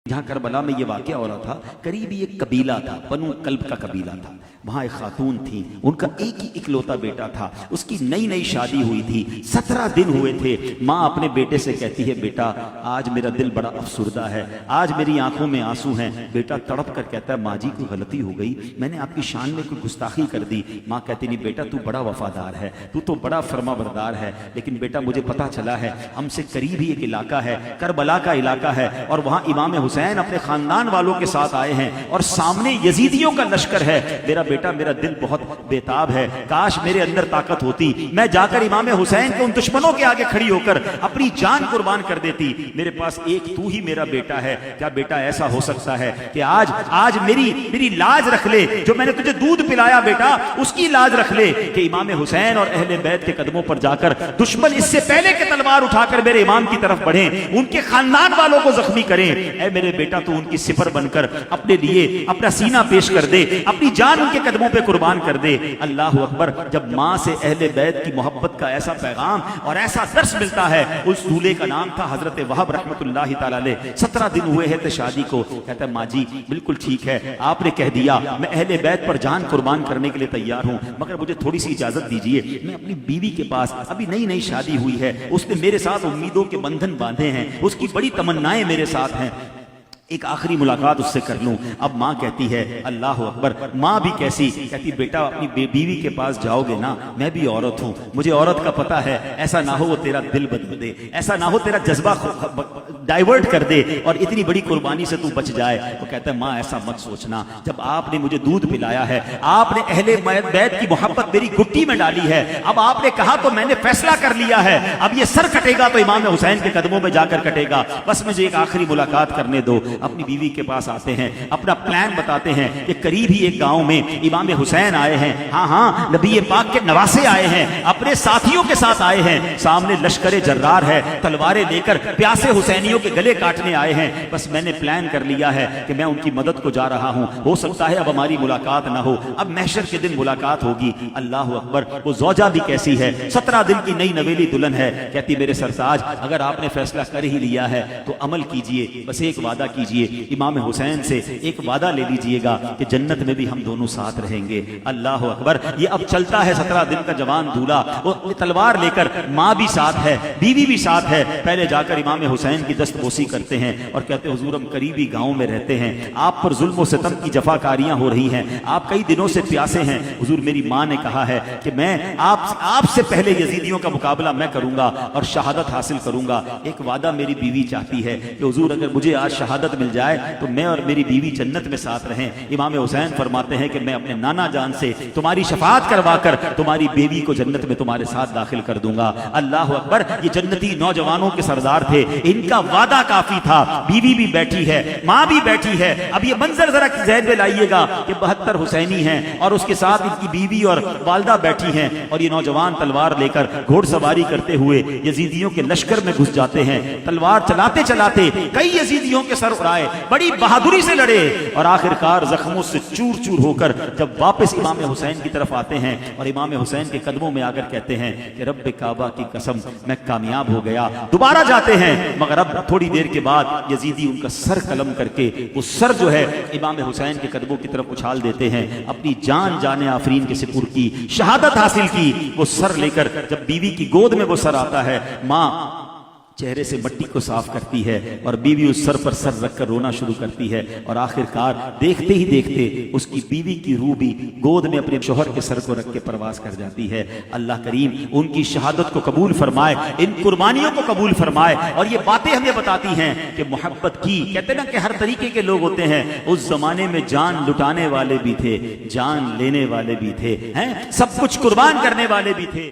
جہاں کربلا میں یہ واقعہ ہو رہا تھا، قریبی ایک قبیلہ تھا، بنو کلب کا قبیلہ تھا۔ وہاں ایک خاتون تھی، ان کا ایک ہی اکلوتا بیٹا تھا، اس کی نئی نئی شادی ہوئی تھی، 17 دن ہوئے تھے۔ ماں اپنے بیٹے سے کہتی ہے، بیٹا آج میرا دل بڑا افسردہ ہے، آج میری آنکھوں میں آنسو ہیں۔ بیٹا تڑپ کر کہتا ہے، ماں جی کوئی غلطی ہو گئی، میں نے آپ کی شان میں کوئی گستاخی کر دی۔ ماں کہتی نہیں بیٹا، تو بڑا وفادار ہے، تو تو بڑا فرما بردار ہے، لیکن بیٹا مجھے پتا چلا ہے ہم سے قریب ہی ایک علاقہ ہے، کربلا کا علاقہ ہے، اور وہاں امام حسین اپنے خاندان والوں کے ساتھ آئے ہیں اور سامنے یزیدیوں کا لشکر ہے۔ میرا بیٹا، میرا دل بہت بیتاب ہے، کاش میرے اندر طاقت ہوتی، میں جا کر امام حسین کے ان دشمنوں کے آگے کھڑی ہو کر اپنی جان قربان کر دیتی۔ میرے پاس ایک تو ہی میرا بیٹا ہے، کیا بیٹا ایسا ہو سکتا ہے کہ آج میری لاج رکھ لے، جو میں نے تجھے دودھ پلایا بیٹا اس کی لاج رکھ لے، کہ امام حسین اور اہل بیت کے قدموں پر جا کر دشمن اس سے پہلے کہ تلوار اٹھا کر میرے امام کی طرف بڑھیں، ان کے خاندان والوں کو زخمی کریں۔ اے میرے بیٹا، تو ان کی سپر بن کر اپنے لیے اپنا سینہ پیش کر دے، اپنی جان ان کے قدموں پہ قربان کر دے۔ اللہ اکبر! جب ماں سے اہل بیت کی محبت کا ایسا پیغام اور ایسا درس ملتا ہے، اس دولہے کا نام تھا حضرت وہب رحمت اللہ تعالی علیہ۔ 17 دن ہوئے ہیں شادی کو، کہتا ہے ماں جی بالکل ٹھیک ہے، آپ نے کہہ دیا، میں اہل بیت پر جان قربان کرنے کے لیے تیار ہوں، مگر مجھے تھوڑی سی اجازت دیجیے، میں اپنی بیوی کے پاس، ابھی نئی نئی شادی ہوئی ہے، اس نے میرے ساتھ امیدوں کے بندھن باندھے ہیں، اس کی بڑی تمنائیں میرے ساتھ ہیں، ایک آخری ملاقات اس سے کر لوں۔ اب ماں کہتی ہے، اللہ اکبر! ماں بھی کیسی، کہتی بیٹا اپنی بیوی کے پاس جاؤ گے نا، میں بھی عورت ہوں، مجھے عورت کا پتہ ہے، ایسا نہ ہو وہ تیرا دل بدل دے، ایسا نہ ہو تیرا جذبہ ڈائیورٹ کر دے اور اتنی بڑی قربانی سے تو بچ جائے۔ وہ کہتا ہے، ماں ایسا مت سوچنا، جب آپ نے مجھے دودھ پلایا ہے، آپ نے اہل بیت کی محبت میری گٹی میں ڈالی ہے، اب آپ نے کہا تو میں نے فیصلہ کر لیا ہے، اب یہ سر کٹے گا تو امام حسین کے قدموں میں جا کر کٹے گا، بس مجھے ایک آخری ملاقات کرنے دو۔ اپنی بیوی کے پاس آتے ہیں، اپنا پلان بتاتے ہیں کہ قریب ہی ایک گاؤں میں امام حسین آئے ہیں، ہاں نبی پاک کے نواسے آئے ہیں، اپنے ساتھیوں کے ساتھ آئے ہیں، سامنے لشکر جرار ہے، تلواریں لے کر پیاسے حسینیوں کے گلے کاٹنے آئے ہیں، بس میں نے پلان کر لیا ہے کہ میں ان کی مدد کو جا رہا ہوں، ہو سکتا ہے اب ہماری ملاقات نہ ہو، اب محشر کے دن ملاقات ہوگی۔ اللہ اکبر! وہ زوجہ بھی کیسی ہے، 17 دن کی نئی نویلی دلہن ہے، کہتی میرے سرتاج اگر آپ نے فیصلہ کر ہی لیا ہے تو عمل کیجئے، بس ایک وعدہ کیجئے، امام حسین سے ایک وعدہ لے لیجئے گا کہ جنت میں بھی ہم دونوں ساتھ رہیں گے۔ اللہ اکبر! یہ اب چلتا ہے 17 دن کا جوان دولہا، وہ تلوار لے کر، ماں بھی ساتھ ہے، بیوی بھی ساتھ ہے، پہلے جا کر امام حسین کی دست بوسی کرتے ہیں اور کہتے ہیں، حضور ہم قریبی گاؤں میں رہتے ہیں، آپ پر ظلم و ستم کی جفاکاریاں ہو رہی ہیں، آپ کئی دنوں سے پیاسے ہیں، حضور میری ماں نے کہا ہے کہ میں آپ سے پہلے یزیدیوں کا مقابلہ میں کروں گا اور شہادت حاصل کروں گا۔ ایک وعدہ میری بیوی چاہتی ہے کہ حضور اگر مجھے آج شہادت مل جائے تو میں اور میری بیوی جنت میں ساتھ رہیں۔ امام حسین فرماتے ہیں کہ میں اپنے نانا جان سے تمہاری شفاعت کروا کر تمہاری بیوی کو جنت میں تمہارے ساتھ داخل کر دوں گا۔ اللہ اکبر! یہ جنتی نوجوانوں کے سردار تھے، ان کا وعدہ کافی تھا، بیوی بھی بیٹھی ہے، ماں بھی بیٹھی ہے۔ اب یہ منظر ذرا ذہن میں لائیے گا کہ 72 حسینی ہیں اور اس کے ساتھ ان کی بیوی اور والدہ بیٹھی ہیں، اور یہ نوجوان تلوار لے کر گھوڑ سواری کرتے ہوئے یزیدیوں کے لشکر میں گھس جاتے ہیں، تلوار چلاتے چلاتے کئی یزیدیوں کے سر اڑائے، بڑی بہادری سے لڑے، اور آخرکار زخموں سے چور چور ہو کر جب واپس امام حسین کی طرف آتے ہیں اور امام حسین کے قدموں میں آ کر کہتے ہیں کہ رب کعبہ کی قسم میں کامیاب ہو گیا، دوبارہ جاتے ہیں، مگر اب تھوڑی دیر کے بعد یزیدی ان کا سر قلم کر کے وہ سر جو ہے امام حسین کے قدموں کی طرف اچھال دیتے ہیں، اپنی جان آفرین کے سپرد کی، شہادت حاصل کی۔ وہ سر لے کر جب بیوی کی گود میں وہ سر آتا ہے، ماں چہرے سے مٹی کو صاف کرتی ہے اور بیوی اس سر پر سر رکھ کر رونا شروع کرتی ہے، اور آخرکار دیکھتے ہی دیکھتے اس کی بیوی کی روح بھی گود میں اپنے شوہر کے سر کو رکھ کے پرواز کر جاتی ہے۔ اللہ کریم ان کی شہادت کو قبول فرمائے، ان قربانیوں کو قبول فرمائے، اور یہ باتیں ہمیں بتاتی ہیں کہ محبت کی، کہتے ہیں نا کہ ہر طریقے کے لوگ ہوتے ہیں، اس زمانے میں جان لٹانے والے بھی تھے، جان لینے والے بھی تھے، سب کچھ قربان کرنے والے بھی تھے۔